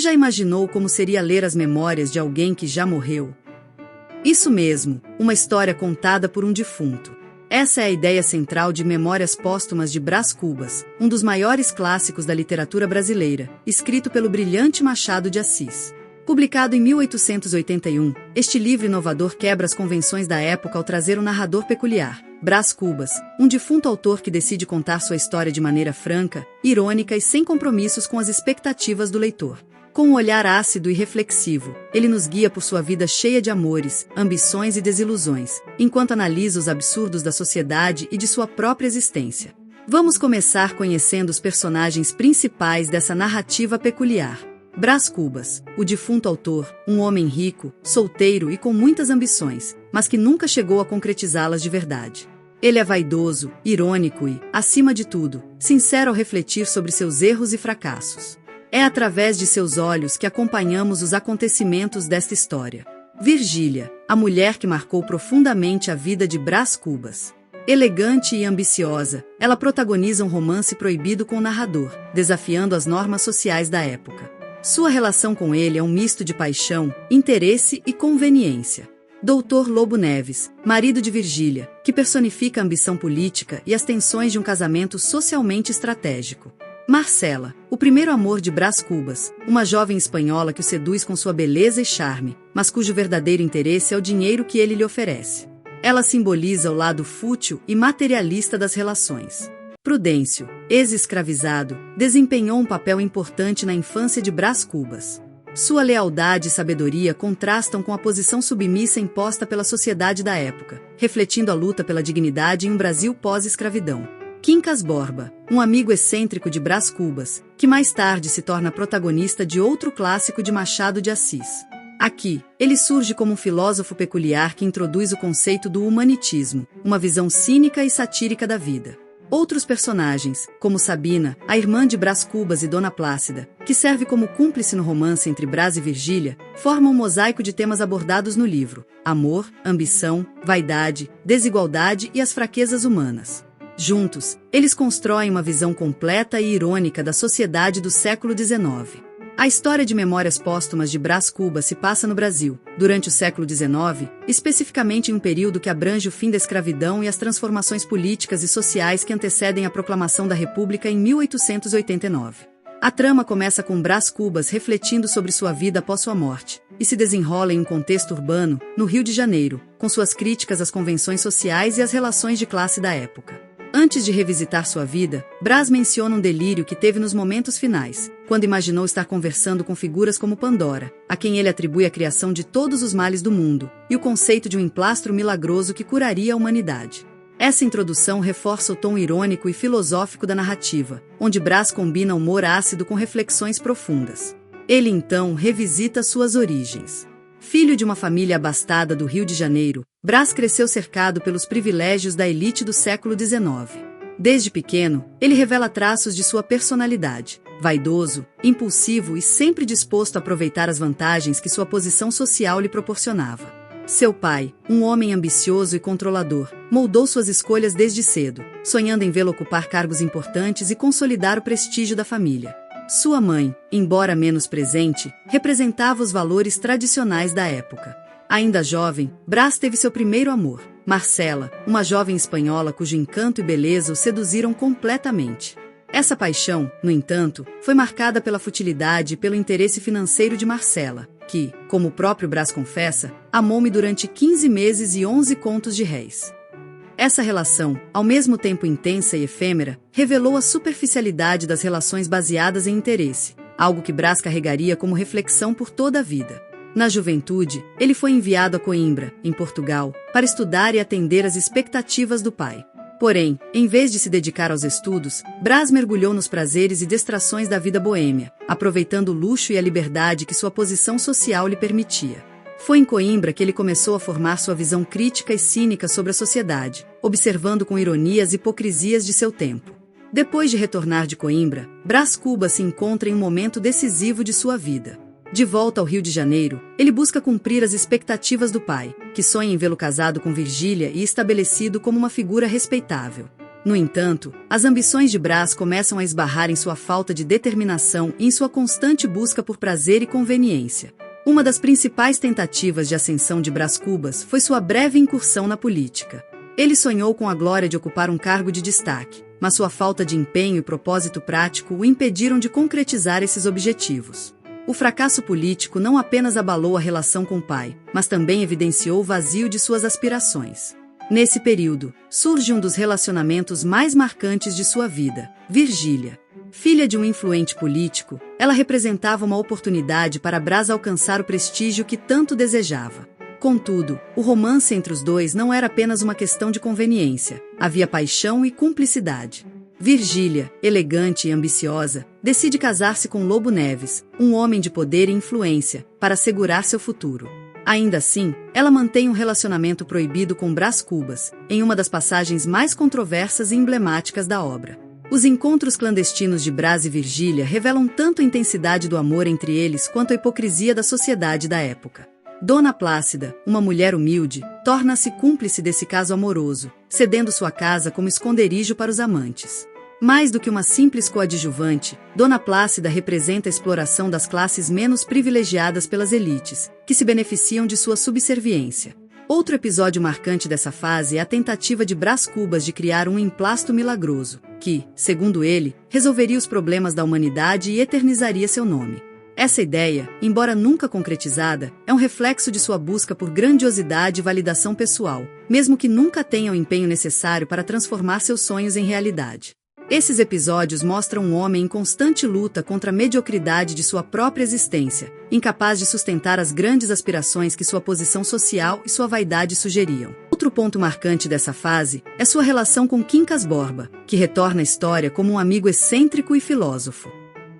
Já imaginou como seria ler as memórias de alguém que já morreu? Isso mesmo, uma história contada por um defunto. Essa é a ideia central de Memórias Póstumas de Brás Cubas, um dos maiores clássicos da literatura brasileira, escrito pelo brilhante Machado de Assis. Publicado em 1881, este livro inovador quebra as convenções da época ao trazer um narrador peculiar, Brás Cubas, um defunto autor que decide contar sua história de maneira franca, irônica e sem compromissos com as expectativas do leitor. Com um olhar ácido e reflexivo, ele nos guia por sua vida cheia de amores, ambições e desilusões, enquanto analisa os absurdos da sociedade e de sua própria existência. Vamos começar conhecendo os personagens principais dessa narrativa peculiar. Brás Cubas, o defunto autor, um homem rico, solteiro e com muitas ambições, mas que nunca chegou a concretizá-las de verdade. Ele é vaidoso, irônico e, acima de tudo, sincero ao refletir sobre seus erros e fracassos. É através de seus olhos que acompanhamos os acontecimentos desta história. Virgília, a mulher que marcou profundamente a vida de Brás Cubas. Elegante e ambiciosa, ela protagoniza um romance proibido com o narrador, desafiando as normas sociais da época. Sua relação com ele é um misto de paixão, interesse e conveniência. Doutor Lobo Neves, marido de Virgília, que personifica a ambição política e as tensões de um casamento socialmente estratégico. Marcela, o primeiro amor de Brás Cubas, uma jovem espanhola que o seduz com sua beleza e charme, mas cujo verdadeiro interesse é o dinheiro que ele lhe oferece. Ela simboliza o lado fútil e materialista das relações. Prudêncio, ex-escravizado, desempenhou um papel importante na infância de Brás Cubas. Sua lealdade e sabedoria contrastam com a posição submissa imposta pela sociedade da época, refletindo a luta pela dignidade em um Brasil pós-escravidão. Quincas Borba, um amigo excêntrico de Brás Cubas, que mais tarde se torna protagonista de outro clássico de Machado de Assis. Aqui, ele surge como um filósofo peculiar que introduz o conceito do humanitismo, uma visão cínica e satírica da vida. Outros personagens, como Sabina, a irmã de Brás Cubas e Dona Plácida, que serve como cúmplice no romance entre Brás e Virgília, formam um mosaico de temas abordados no livro: amor, ambição, vaidade, desigualdade e as fraquezas humanas. Juntos, eles constroem uma visão completa e irônica da sociedade do século XIX. A história de Memórias Póstumas de Brás Cubas se passa no Brasil, durante o século XIX, especificamente em um período que abrange o fim da escravidão e as transformações políticas e sociais que antecedem a proclamação da República em 1889. A trama começa com Brás Cubas refletindo sobre sua vida após sua morte, e se desenrola em um contexto urbano, no Rio de Janeiro, com suas críticas às convenções sociais e às relações de classe da época. Antes de revisitar sua vida, Brás menciona um delírio que teve nos momentos finais, quando imaginou estar conversando com figuras como Pandora, a quem ele atribui a criação de todos os males do mundo, e o conceito de um emplastro milagroso que curaria a humanidade. Essa introdução reforça o tom irônico e filosófico da narrativa, onde Brás combina humor ácido com reflexões profundas. Ele então revisita suas origens. Filho de uma família abastada do Rio de Janeiro, Brás cresceu cercado pelos privilégios da elite do século XIX. Desde pequeno, ele revela traços de sua personalidade: vaidoso, impulsivo e sempre disposto a aproveitar as vantagens que sua posição social lhe proporcionava. Seu pai, um homem ambicioso e controlador, moldou suas escolhas desde cedo, sonhando em vê-lo ocupar cargos importantes e consolidar o prestígio da família. Sua mãe, embora menos presente, representava os valores tradicionais da época. Ainda jovem, Brás teve seu primeiro amor, Marcela, uma jovem espanhola cujo encanto e beleza o seduziram completamente. Essa paixão, no entanto, foi marcada pela futilidade e pelo interesse financeiro de Marcela, que, como o próprio Brás confessa, amou-me durante 15 meses e 11 contos de réis. Essa relação, ao mesmo tempo intensa e efêmera, revelou a superficialidade das relações baseadas em interesse, algo que Brás carregaria como reflexão por toda a vida. Na juventude, ele foi enviado a Coimbra, em Portugal, para estudar e atender às expectativas do pai. Porém, em vez de se dedicar aos estudos, Brás mergulhou nos prazeres e distrações da vida boêmia, aproveitando o luxo e a liberdade que sua posição social lhe permitia. Foi em Coimbra que ele começou a formar sua visão crítica e cínica sobre a sociedade, observando com ironia as hipocrisias de seu tempo. Depois de retornar de Coimbra, Brás Cubas se encontra em um momento decisivo de sua vida. De volta ao Rio de Janeiro, ele busca cumprir as expectativas do pai, que sonha em vê-lo casado com Virgília e estabelecido como uma figura respeitável. No entanto, as ambições de Brás começam a esbarrar em sua falta de determinação e em sua constante busca por prazer e conveniência. Uma das principais tentativas de ascensão de Brás Cubas foi sua breve incursão na política. Ele sonhou com a glória de ocupar um cargo de destaque, mas sua falta de empenho e propósito prático o impediram de concretizar esses objetivos. O fracasso político não apenas abalou a relação com o pai, mas também evidenciou o vazio de suas aspirações. Nesse período, surge um dos relacionamentos mais marcantes de sua vida, Virgília. Filha de um influente político, ela representava uma oportunidade para Brás alcançar o prestígio que tanto desejava. Contudo, o romance entre os dois não era apenas uma questão de conveniência, havia paixão e cumplicidade. Virgília, elegante e ambiciosa, decide casar-se com Lobo Neves, um homem de poder e influência, para assegurar seu futuro. Ainda assim, ela mantém um relacionamento proibido com Brás Cubas, em uma das passagens mais controversas e emblemáticas da obra. Os encontros clandestinos de Brás e Virgília revelam tanto a intensidade do amor entre eles quanto a hipocrisia da sociedade da época. Dona Plácida, uma mulher humilde, torna-se cúmplice desse caso amoroso, cedendo sua casa como esconderijo para os amantes. Mais do que uma simples coadjuvante, Dona Plácida representa a exploração das classes menos privilegiadas pelas elites, que se beneficiam de sua subserviência. Outro episódio marcante dessa fase é a tentativa de Brás Cubas de criar um emplasto milagroso, que, segundo ele, resolveria os problemas da humanidade e eternizaria seu nome. Essa ideia, embora nunca concretizada, é um reflexo de sua busca por grandiosidade e validação pessoal, mesmo que nunca tenha o empenho necessário para transformar seus sonhos em realidade. Esses episódios mostram um homem em constante luta contra a mediocridade de sua própria existência, incapaz de sustentar as grandes aspirações que sua posição social e sua vaidade sugeriam. Outro ponto marcante dessa fase é sua relação com Quincas Borba, que retorna à história como um amigo excêntrico e filósofo.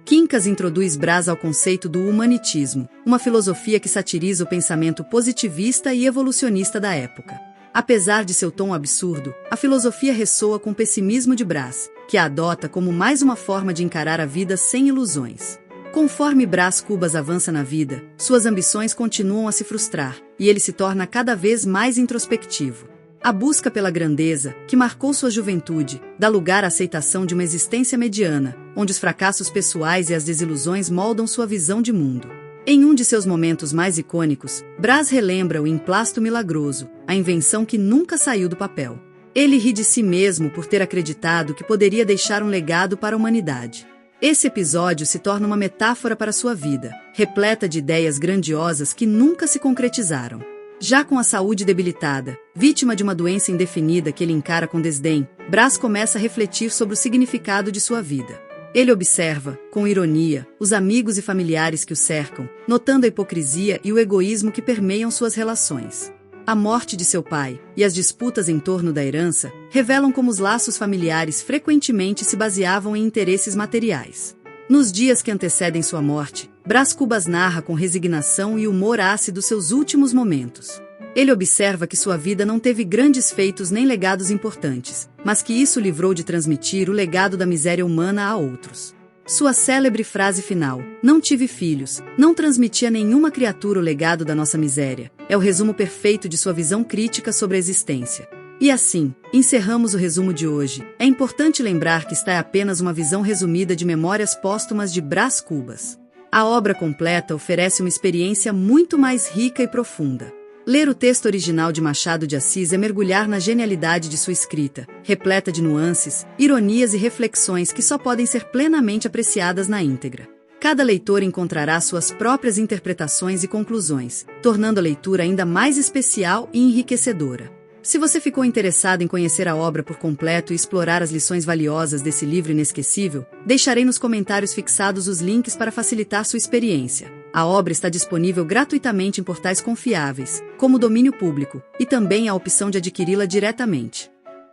Quincas introduz Brás ao conceito do humanitismo, uma filosofia que satiriza o pensamento positivista e evolucionista da época. Apesar de seu tom absurdo, a filosofia ressoa com o pessimismo de Brás, que a adota como mais uma forma de encarar a vida sem ilusões. Conforme Brás Cubas avança na vida, suas ambições continuam a se frustrar, e ele se torna cada vez mais introspectivo. A busca pela grandeza, que marcou sua juventude, dá lugar à aceitação de uma existência mediana, onde os fracassos pessoais e as desilusões moldam sua visão de mundo. Em um de seus momentos mais icônicos, Brás relembra o emplasto milagroso, a invenção que nunca saiu do papel. Ele ri de si mesmo por ter acreditado que poderia deixar um legado para a humanidade. Esse episódio se torna uma metáfora para sua vida, repleta de ideias grandiosas que nunca se concretizaram. Já com a saúde debilitada, vítima de uma doença indefinida que ele encara com desdém, Brás começa a refletir sobre o significado de sua vida. Ele observa, com ironia, os amigos e familiares que o cercam, notando a hipocrisia e o egoísmo que permeiam suas relações. A morte de seu pai e as disputas em torno da herança revelam como os laços familiares frequentemente se baseavam em interesses materiais. Nos dias que antecedem sua morte, Brás Cubas narra com resignação e humor ácido seus últimos momentos. Ele observa que sua vida não teve grandes feitos nem legados importantes, mas que isso o livrou de transmitir o legado da miséria humana a outros. Sua célebre frase final, "Não tive filhos, não transmiti a nenhuma criatura o legado da nossa miséria", é o resumo perfeito de sua visão crítica sobre a existência. E assim, encerramos o resumo de hoje. É importante lembrar que esta é apenas uma visão resumida de Memórias Póstumas de Brás Cubas. A obra completa oferece uma experiência muito mais rica e profunda. Ler o texto original de Machado de Assis é mergulhar na genialidade de sua escrita, repleta de nuances, ironias e reflexões que só podem ser plenamente apreciadas na íntegra. Cada leitor encontrará suas próprias interpretações e conclusões, tornando a leitura ainda mais especial e enriquecedora. Se você ficou interessado em conhecer a obra por completo e explorar as lições valiosas desse livro inesquecível, deixarei nos comentários fixados os links para facilitar sua experiência. A obra está disponível gratuitamente em portais confiáveis, como o Domínio Público, e também a opção de adquiri-la diretamente.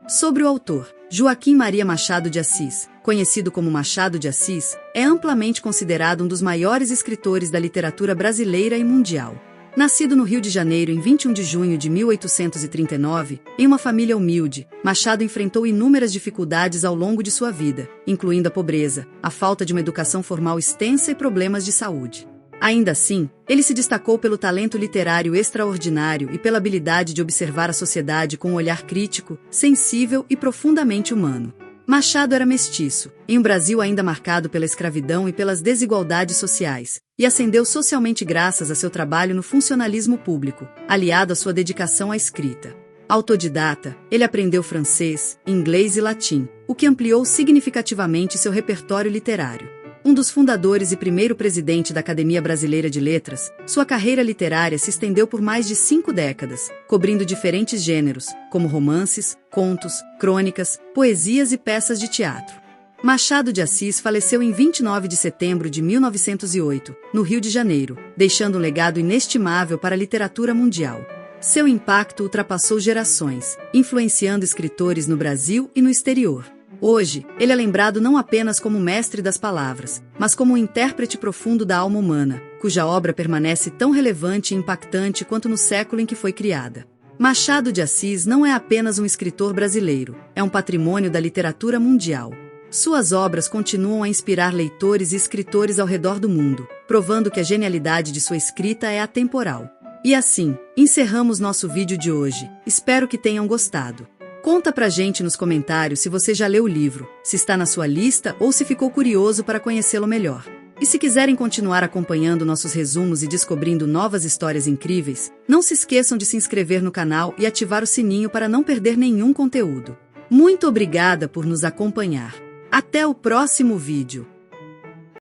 Sobre o autor, Joaquim Maria Machado de Assis, conhecido como Machado de Assis, é amplamente considerado um dos maiores escritores da literatura brasileira e mundial. Nascido no Rio de Janeiro em 21 de junho de 1839, em uma família humilde, Machado enfrentou inúmeras dificuldades ao longo de sua vida, incluindo a pobreza, a falta de uma educação formal extensa e problemas de saúde. Ainda assim, ele se destacou pelo talento literário extraordinário e pela habilidade de observar a sociedade com um olhar crítico, sensível e profundamente humano. Machado era mestiço, em um Brasil ainda marcado pela escravidão e pelas desigualdades sociais, e ascendeu socialmente graças a seu trabalho no funcionalismo público, aliado à sua dedicação à escrita. Autodidata, ele aprendeu francês, inglês e latim, o que ampliou significativamente seu repertório literário. Um dos fundadores e primeiro presidente da Academia Brasileira de Letras, sua carreira literária se estendeu por mais de 5 décadas, cobrindo diferentes gêneros, como romances, contos, crônicas, poesias e peças de teatro. Machado de Assis faleceu em 29 de setembro de 1908, no Rio de Janeiro, deixando um legado inestimável para a literatura mundial. Seu impacto ultrapassou gerações, influenciando escritores no Brasil e no exterior. Hoje, ele é lembrado não apenas como mestre das palavras, mas como um intérprete profundo da alma humana, cuja obra permanece tão relevante e impactante quanto no século em que foi criada. Machado de Assis não é apenas um escritor brasileiro, é um patrimônio da literatura mundial. Suas obras continuam a inspirar leitores e escritores ao redor do mundo, provando que a genialidade de sua escrita é atemporal. E assim, encerramos nosso vídeo de hoje. Espero que tenham gostado. Conta pra gente nos comentários se você já leu o livro, se está na sua lista ou se ficou curioso para conhecê-lo melhor. E se quiserem continuar acompanhando nossos resumos e descobrindo novas histórias incríveis, não se esqueçam de se inscrever no canal e ativar o sininho para não perder nenhum conteúdo. Muito obrigada por nos acompanhar. Até o próximo vídeo!